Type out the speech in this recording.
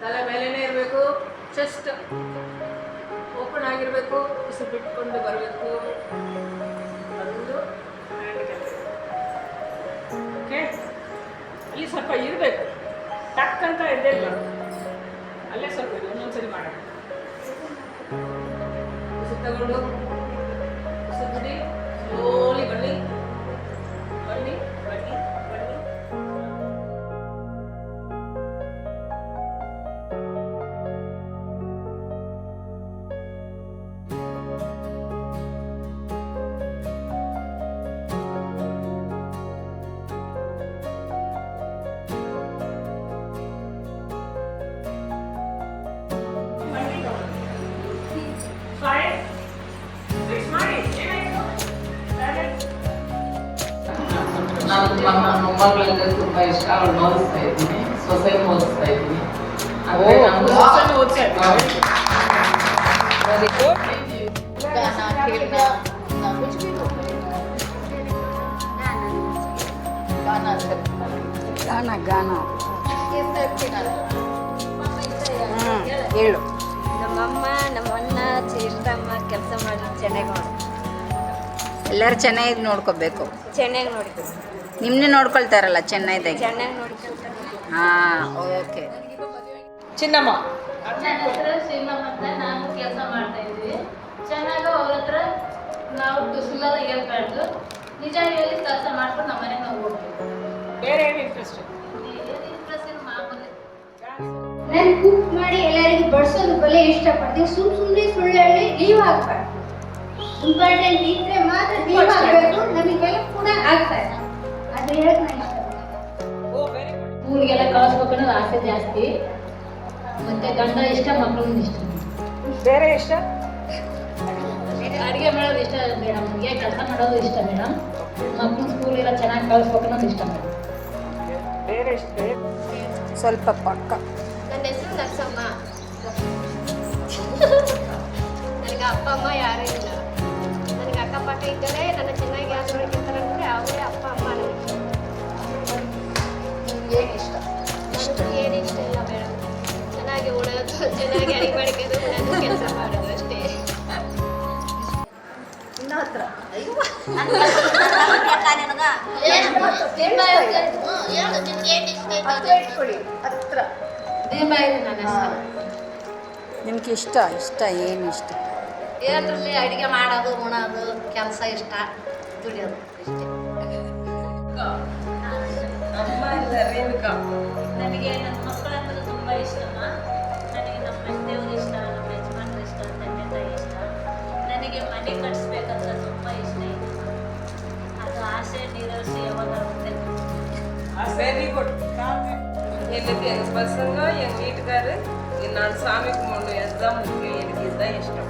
ತಲೆ ಮೇಲೇನೆ ಇರಬೇಕು, ಚೆಸ್ಟ್ ಓಪನ್ ಆಗಿರಬೇಕು, ಉಸಿರು ಬಿಟ್ಕೊಂಡು ಬರಬೇಕು. ಬಂದು ಓಕೆ, ಇಲ್ಲಿ ಸ್ವಲ್ಪ ಇರಬೇಕು, ಟಕ್ ಅಂತ ಎದ್ದೇಳು, ಅಲ್ಲೇ ಸ್ವಲ್ಪ ಇದೆ. ಇನ್ನೊಂದ್ಸರಿ ಮಾಡೋಣ. ಉಸಿರು ತಗೊಂಡು ಉಸಿರು ಬಿಡಿ, ಸ್ಲೋಲಿ ಬನ್ನಿ ಬನ್ನಿ ಬನ್ನಿ ಬನ್ನಿ. ನಾನು ನನ್ನ ಮೊಮ್ಮಗಳಿಗೆ ತುಂಬ ಇಷ್ಟ, ಅವಳು ಓದಿಸ್ತಾ ಇದ್ದೀನಿ, ಸೊಸೈಟಿ ಓದಿಸ್ತಾ ಇದ್ದೀನಿ. ಹೇಳು. ನಮ್ಮಮ್ಮ ನಮ್ಮಣ್ಣ ಚೇಷ್ಟಮ್ಮ ಕೆಲಸ ಮಾಡಿ ಚೆನ್ನಾಗಿ ಮಾಡಿ ಎಲ್ಲರೂ ಚೆನ್ನಾಗಿ ನೋಡ್ಕೋಬೇಕು. ಚೆನ್ನಾಗಿ ನೋಡ್ತೀವಿ. ನಿಮ್ಮನ್ನೇ ನೋಡ್ಕೊಳ್ತಾರಲ್ಲ ಚೆನ್ನೈದಾಗೆ. ಚೆನ್ನಾಗಿ ನೋಡ್ಕೊಳ್ತಾರೆ. ಹಾಂ, ಓಕೆ. ಚಿನ್ನಮ್ಮ ನನ್ನ ಹೆಸರು ಶ್ರೀಮಮ್ಮ ಅಂತ. ನಾನು ಕೆಲಸ ಮಾಡ್ತಾ ಇದ್ವಿ. ಚೆನ್ನಾಗಿ ಅವ್ರ ಹತ್ರ ನಾವು ಸುಳ್ಳಲ್ಲ ಹೇಳ್ಬಾರ್ದು, ನಿಜ ಹೇಳಿ ಕೆಲಸ ಮಾಡ್ಕೊಂಡು ನಮ್ಮ ಮನೆಗೆ ನಾವು ಹೋಗ್ಬೇಕು. ಬೇರೆ ಏನು ಇಂಟ್ರೆಸ್ಟ್? ಮಾಮೂಲಿ ನಾನು ಕುಕ್ ಮಾಡಿ ಎಲ್ಲರಿಗೂ ಬಡಿಸೋದು ಬಲೆ ಇಷ್ಟಪಡ್ತೀನಿ. ಸುಮ್ಮನೆ ಸುಳ್ಳು ಹೇಳಿ ಲೀವ್ ಆಗ್ಬಾರ್ದು. ಇಂಪಾರ್ಟೆಂಟ್ ಇದ್ರೆ ಮಾತ್ರ ಲೀವ್ ಆಗಬೇಕು. ನಮಗೆಲ್ಲ ಕೂಡ ಆಗ್ತಾರೆ, ಅದು ಹೇಳಕ್ ನಾನು ಇಷ್ಟ. ಊರಿಗೆಲ್ಲ ಕಳಿಸ್ಬೇಕು ಅನ್ನೋದು ಆಸೆ ಜಾಸ್ತಿ. ಮತ್ತೆ ಗಂಡ ಇಷ್ಟ, ಮಕ್ಕಳು ಇಷ್ಟ. ಬೇರೆ ಇಷ್ಟ? ಅಡುಗೆ ಮಾಡೋದು ಇಷ್ಟ ಮೇಡಮ್, ನಮಗೆ ಕೆಲಸ ಮಾಡೋದು ಇಷ್ಟ ಮೇಡಮ್. ಮಕ್ಕಳು ಸ್ಕೂಲೆಲ್ಲ ಚೆನ್ನಾಗಿ ಕಳಿಸ್ಬೇಕು ಅನ್ನೋದು ಇಷ್ಟ ಮೇಡಮ್. ಬೇರೆ ಇಷ್ಟ? ಸ್ವಲ್ಪ ಪಕ್ಕ. ನನ್ನ ಹೆಸರು ನರಸಮ್ಮ. ನನಗೆ ಅಪ್ಪ ಅಮ್ಮ ಯಾರೂ ಇಲ್ಲ. ನನಗೆ ಅಕ್ಕಪಕ್ಕ ಇದ್ದರೆ ನನ್ನ ಚೆನ್ನಾಗಿ ಯಾರು ನೋಡ್ಕೊಳ್ತಾರಂದ್ರೆ ಅವರೇ ಅಪ್ಪ ಅಮ್ಮ. ಏನು ಇಷ್ಟ? ನನಗೆ ಏನು ಇಷ್ಟ ಇಲ್ಲ ಮೇಡಮ್. ಚೆನ್ನಾಗಿ ಉಳೋದು, ಚೆನ್ನಾಗಿ ಅಡಿಗೆ ಮಾಡ್ಕೋದು, ಉಳೋದು, ಕೆಲಸ ಮಾಡೋದು ಅಷ್ಟೇ. ಇನ್ನ ಹತ್ರ ಇಟ್ಕೊಡಿ ಹತ್ರ. ನಿಮ್ಗೆ ಇಷ್ಟ ಏನು ಇಷ್ಟ? ಏನರಲ್ಲಿ ಅಡುಗೆ ಮಾಡೋದು, ಉಣೋದು, ಕೆಲಸ ಇಷ್ಟ, ದುಡಿಯೋದು ಇಷ್ಟೇ. ಅಮ್ಮ ಇಲ್ಲ ರೇಣುಕಾ. ನನಗೆ ನನ್ನ ಮಕ್ಕಳಂದ್ರೆ ತುಂಬ ಇಷ್ಟಮ್ಮ. ನನಗೆ ನಮ್ಮ ದೇವ್ರು ಇಷ್ಟ, ನಮ್ಮ ಯಜಮಾನ್ರು ಇಷ್ಟ, ತಂದೆ ತಾಯಿ ಇಷ್ಟ. ನನಗೆ ಮನೆ ಕಟ್ಟಿಸ್ಬೇಕಂತ ತುಂಬ ಇಷ್ಟ ಇದೆ. ಅದು ಆಸೆ ನೀರಸಿ ಯಾವಾಗ ಆಗುತ್ತೆ. Very good. எனக்கு எங்கள் பசங்க எங்கள் வீட்டுக்காரு நான் சாமி கும்பிடணும், அதுதான் முக்கியம். எனக்கு இதுதான் இஷ்டம்.